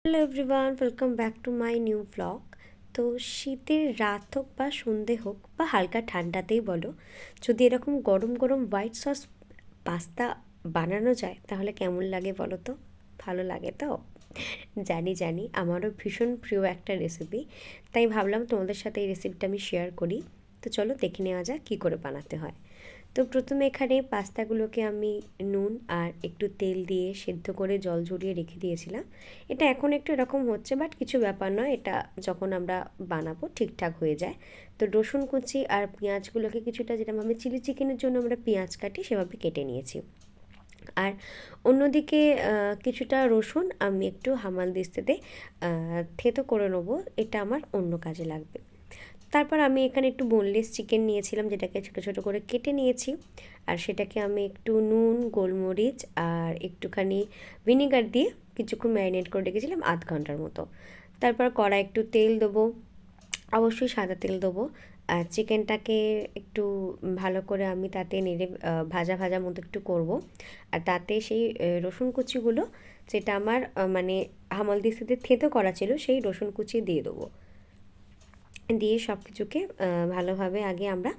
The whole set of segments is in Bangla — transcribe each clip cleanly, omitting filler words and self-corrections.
Hello everyone, welcome back to my new blog. তো শীতের রাত হোক বা সন্ধে হোক বা হালকা ঠান্ডাতেই বলো, যদি এরকম গরম গরম হোয়াইট সস পাস্তা বানানো যায় তাহলে কেমন লাগে বলো তো? ভালো লাগে তো? জানি জানি, আমারও ভীষণ প্রিয় একটা রেসিপি, তাই ভাবলাম তোমাদের সাথে এই রেসিপিটা আমি শেয়ার করি। তো চলো দেখে নেওয়া যাক কী করে বানাতে হয়। তো প্রথমে এখানে পাস্তাগুলোকে আমি নুন আর একটু তেল দিয়ে সেদ্ধ করে জল ঝরিয়ে রেখে দিয়েছিলাম। এটা এখন একটু এরকম হচ্ছে, বাট কিছু ব্যাপার নয়, এটা যখন আমরা বানাবো ঠিকঠাক হয়ে যায়। তো রসুন কুচি আর পেঁয়াজগুলোকে কিছুটা, যেরকমভাবে চিলি চিকেনের জন্য আমরা পেঁয়াজ কাটি সেভাবে কেটে নিয়েছি। আর অন্যদিকে কিছুটা রসুন আমি একটু হামানদিস্তাতে থেতো করে নেবো, এটা আমার অন্য কাজে লাগবে। তারপর আমি এখানে একটু বোনলেস চিকেন নিয়েছিলাম, যেটাকে ছোটো ছোটো করে কেটে নিয়েছি। আর সেটাকে আমি একটু নুন, গোলমরিচ আর একটুখানি ভিনেগার দিয়ে কিছুক্ষণ ম্যারিনেট করে রেখেছিলাম, আধ ঘন্টার মতো। তারপর কড়াই একটু তেল দেবো, অবশ্যই সাদা তেল দেবো। আর চিকেনটাকে একটু ভালো করে আমি তাতে নেড়ে ভাজা ভাজা মতো একটু করব। আর তাতে সেই রসুন কুচিগুলো, যেটা আমার মানে হামালদিস্তাতে থেতো করা ছিল, সেই রসুন কুচি দিয়ে দেবো। দিয়ে সব কিছুকে ভালোভাবে আগে আমরা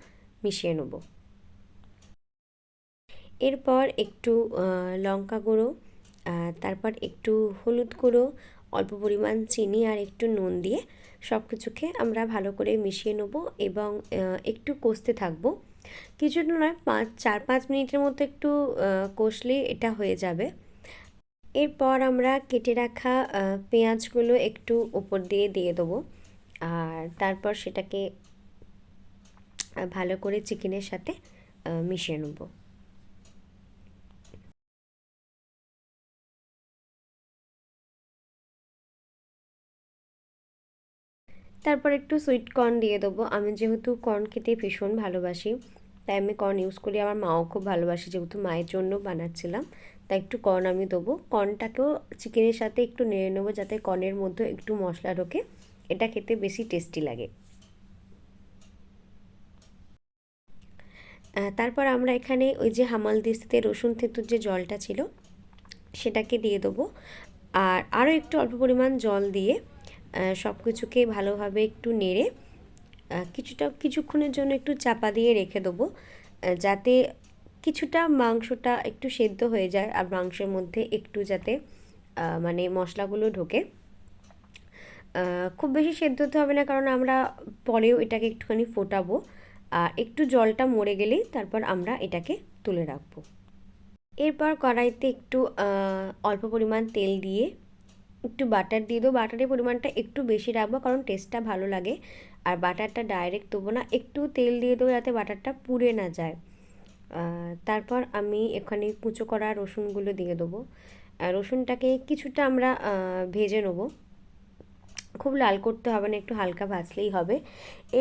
মিশিয়ে নেব। এরপর একটু লঙ্কা গুঁড়ো, তারপর একটু হলুদ গুঁড়ো, অল্প পরিমাণ চিনি আর একটু নুন দিয়ে সব কিছুকে আমরা ভালো করে মিশিয়ে নেব এবং একটু কষতে থাকবো। কিছু নয়, 4-5 মিনিটের মতো একটু কষলে এটা হয়ে যাবে। এরপর আমরা কেটে রাখা পেঁয়াজগুলো একটু উপর দিয়ে দিয়ে দেবো। আর তারপর সেটাকে ভালো করে চিকেনের সাথে মিশিয়ে নেব। তারপর একটু সুইট কর্ন দিয়ে দেবো। আমি যেহেতু কর্ন খেতে ভীষণ ভালোবাসি, তাই আমি কর্ন ইউজ করি। আমার মাও খুব ভালোবাসে, যেহেতু মায়ের জন্য বানাচ্ছিলাম, তাই একটু কর্ন আমি দেবো। কর্নটাকেও চিকেনের সাথে একটু নেড়ে নেবো, যাতে কর্নের মধ্যে একটু মশলা ঢোকে, এটা খেতে বেশি টেস্টি লাগে। তারপর আমরা এখানে ওই যে হামালদিস্তাতে রসুন থেঁতুর যে জলটা ছিল সেটাকে দিয়ে দেবো। আর আরও একটু অল্প পরিমাণ জল দিয়ে সব কিছুকে ভালোভাবে একটু নেড়ে কিছুক্ষণের জন্য একটু চাপা দিয়ে রেখে দেবো, যাতে কিছুটা মাংসটা একটু সেদ্ধ হয়ে যায় আর মাংসের মধ্যে একটু যাতে মানে মশলাগুলো ঢোকে। খুব বেশি সেদ্ধ হতে হবে না, কারণ আমরা পরেও এটাকে একটুখানি ফোটাবো। আর একটু জলটা মরে গেলেই তারপর আমরা এটাকে তুলে রাখবো। এরপর কড়াইতে একটু অল্প পরিমাণ তেল দিয়ে একটু বাটার দিয়ে দেবো। বাটারের পরিমাণটা একটু বেশি রাখবো, কারণ টেস্টটা ভালো লাগে। আর বাটারটা ডাইরেক্ট দেবো না, একটু তেল দিয়ে দেবো যাতে বাটারটা পুড়ে না যায়। তারপর আমি এখানে কুচো করা রসুনগুলো দিয়ে দেবো। রসুনটাকে কিছুটা আমরা ভেজে নেবো, খুব লাল করতে হবে না, একটু হালকা ভাজলেই হবে।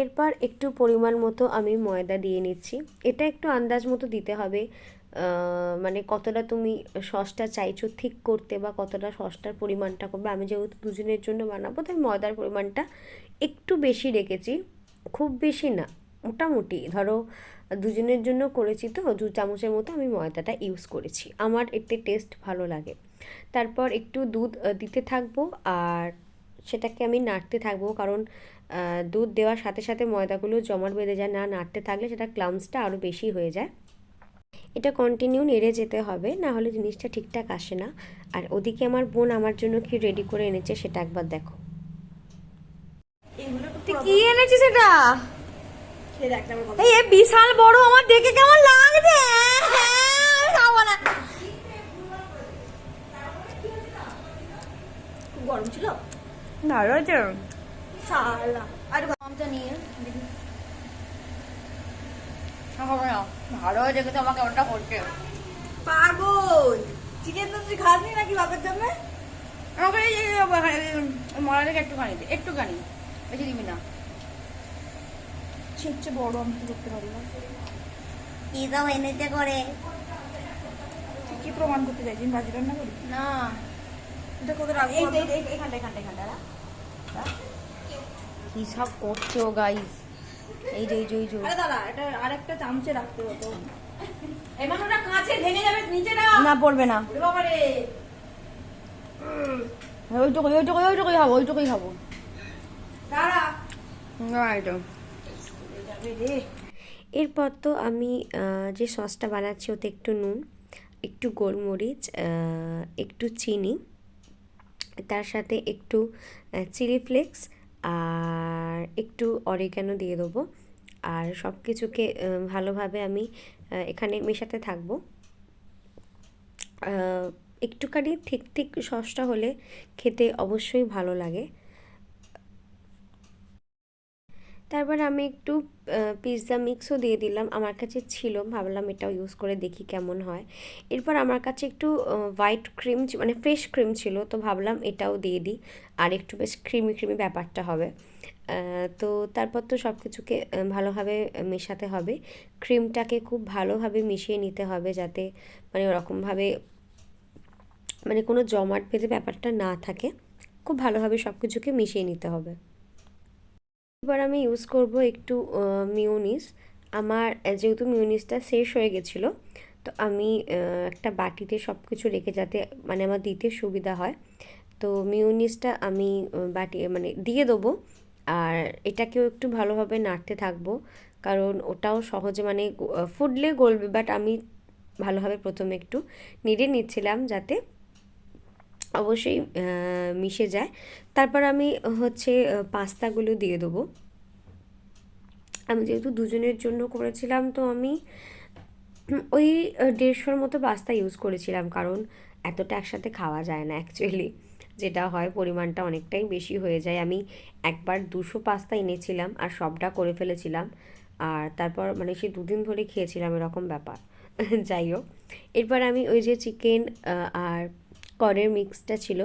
এরপর একটু পরিমাণ মতো আমি ময়দা দিয়ে নিচ্ছি। এটা একটু আন্দাজ মতো দিতে হবে, মানে কতটা তুমি সসটা চাইছো ঠিক করতে বা কতটা সসটার পরিমাণটা করবে। আমি যেহেতু দুজনের জন্য বানাবো, তাই ময়দার পরিমাণটা একটু বেশি রেখেছি, খুব বেশি না, মোটামুটি ধরো দুজনের জন্য করেছি তো 2 চামচের মতো আমি ময়দাটা ইউজ করেছি, আমার এতে টেস্ট ভালো লাগে। তারপর একটু দুধ দিতে থাকবো আর সেটাকে আমি নাড়তে থাকবো, কারণ দুধ দেওয়ার সাথে সাথে ময়দাগুলো জমাট বেঁধে যায়, না নাড়তে থাকলে সেটা ক্লাম্পসটা আরও বেশি হয়ে যায়। এটা কন্টিনিউ নেড়ে যেতে হবে, না হলে জিনিসটা ঠিকঠাক আসে না। আর ওদিকে আমার বোন আমার জন্য কি রেডি করে এনেছে সেটা একবার দেখো। তুই কি এনেছিস এটা? এই বিশাল বড়, আমার দেখে কেমন লাগছে। খাবো না। গরম ছিল, ভালো আছে। শালা আর গরমটা নিয়ে হবে না, ভালো হয়েছে কিন্তু আমাকে ওটা করতে পাগল। চিকেন তো তুই খাসনি নাকি বাপের জন্য? আমাকে এই মরা থেকে একটুখানি দে, একটুখানি, বেশি দিবি না। সবচেয়ে বড় আমি কি করতে পারি না। কি সব এনেছে করে? তুই কি প্রমাণ করতে চাইছিস ভাজি রান্না করি? না, এটা কত রাখবো? এখানটা এখানটা এখানটা কি সব করছো গাইস? এই যে আরে দাদা, এটা আরেকটা চামচে রাখতে হতো। এমন ওটা কাঁচে ভেঙে যাবে, নিচে না, না পড়বে না। বাবা রে, ওইটুকুই খাবো দাঁড়া তো এরপর তো আমি যে সসটা বানাচ্ছি ওতে একটু নুন, একটু গোলমরিচ, একটু চিনি, তার সাথে একটু চিলি ফ্লেক্স আর একটু অরিগ্যানো দিয়ে দেবো। আর সব কিছুকে ভালোভাবে আমি এখানে মেশাতে থাকবো। একটুখানি ঠিক ঠিক সসটা হলে খেতে অবশ্যই ভালো লাগে। তারপর আমি একটু পিৎজা মিক্সও দিয়ে দিলাম, আমার কাছে ছিল, ভাবলাম এটাও ইউজ করে দেখি কেমন হয়। এরপর আমার কাছে একটু হোয়াইট ক্রিম মানে ফ্রেশ ক্রিম ছিল, তো ভাবলাম এটাও দিয়ে দিই, আর একটু বেশ ক্রিমি ক্রিমি ব্যাপারটা হবে। তো তারপর তো সব কিছুকে ভালোভাবে মেশাতে হবে, ক্রিমটাকে খুব ভালোভাবে মিশিয়ে নিতে হবে যাতে মানে ওরকমভাবে মানে কোনো জমাট বেঁধে ব্যাপারটা না থাকে, খুব ভালোভাবে সব কিছুকে মিশিয়ে নিতে হবে। এবার আমি ইউজ করব একটু মিউনিস। আমার যেহেতু মিউনিসটা শেষ হয়ে গেছিলো, তো আমি একটা বাটিতে সব কিছু রেখে যাতে মানে আমার দিতে সুবিধা হয়, তো মিউনিসটা আমি বাটি মানে দিয়ে দেবো। আর এটাকেও একটু ভালোভাবে নাড়তে থাকবো, কারণ ওটাও সহজে মানে ফুটলে গলবে, বাট আমি ভালোভাবে প্রথমে একটু নেড়ে নিচ্ছিলাম যাতে অবশ্যই মিশে যায়। তারপর আমি হচ্ছে পাস্তাগুলো দিয়ে দেবো। আমি যেহেতু দুজনের জন্য করেছিলাম, তো আমি ওই 150 মতো পাস্তা ইউজ করেছিলাম, কারণ এতটা একসাথে খাওয়া যায় না অ্যাকচুয়ালি, যেটা হয় পরিমাণটা অনেকটাই বেশি হয়ে যায়। আমি একবার 200 পাস্তা এনেছিলাম আর সবটা করে ফেলেছিলাম, আর তারপর মানে সে 2 দিন ধরে খেয়েছিলাম, এরকম ব্যাপার। যাই হোক, এরপর আমি ওই যে চিকেন আর কর্নের মিক্সটা ছিল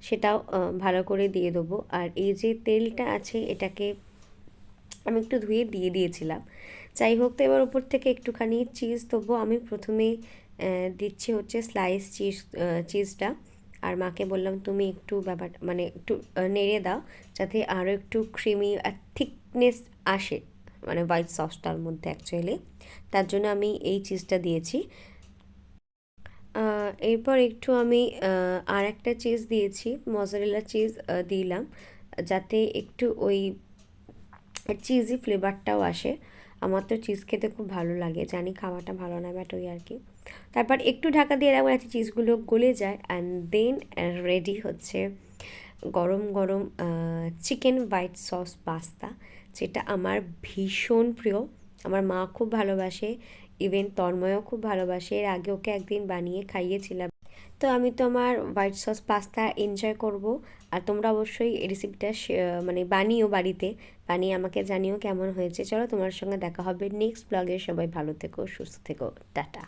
সেটাও ভালো করে দিয়ে দেবো। আর এই যে তেলটা আছে এটাকে আমি একটু ধুয়ে দিয়ে দিয়েছিলাম। যাই হোক, তো এবার ওপর থেকে একটুখানি চিজ দেবো। আমি প্রথমে দিচ্ছি হচ্ছে স্লাইস চিজটা, আর মাকে বললাম তুমি একটু ব্যাপার মানে একটু নেড়ে দাও যাতে আরও একটু ক্রিমি আর থিকনেস আসে মানে হোয়াইট সসটার মধ্যে অ্যাকচুয়ালি, তার জন্য আমি এই চিজটা দিয়েছি। এরপর একটু আমি আর একটা চিজ দিয়েছি, মজারেলা চিজ দিলাম, যাতে একটু ওই চিজি ফ্লেভারটাও আসে। আমার তো চিজ খেতে খুব ভালো লাগে, জানি খাওয়াটা ভালো না, বাট ওই আর কি। তারপর একটু ঢাকা দিয়ে রাখবো যাতে চিজগুলো গলে যায়, অ্যান্ড দেন রেডি হচ্ছে গরম গরম চিকেন হোয়াইট সস পাস্তা, যেটা আমার ভীষণ প্রিয়। আমার মা খুব ভালোবাসে, ইভেন তন্ময়ও খুব ভালোবাসে, এর আগে ওকে একদিন বানিয়ে খাইয়েছিলাম। তো আমি তো আমার হোয়াইট সস পাস্তা এনজয় করব, আর তোমরা অবশ্যই এই রেসিপিটা মানে বানিও, বাড়িতে বানিয়ে আমাকে জানিও কেমন হয়েছে। চলো, তোমার সঙ্গে দেখা হবে নেক্সট ব্লগে। সবাই ভালো থেকো, সুস্থ থেকো, টাটা।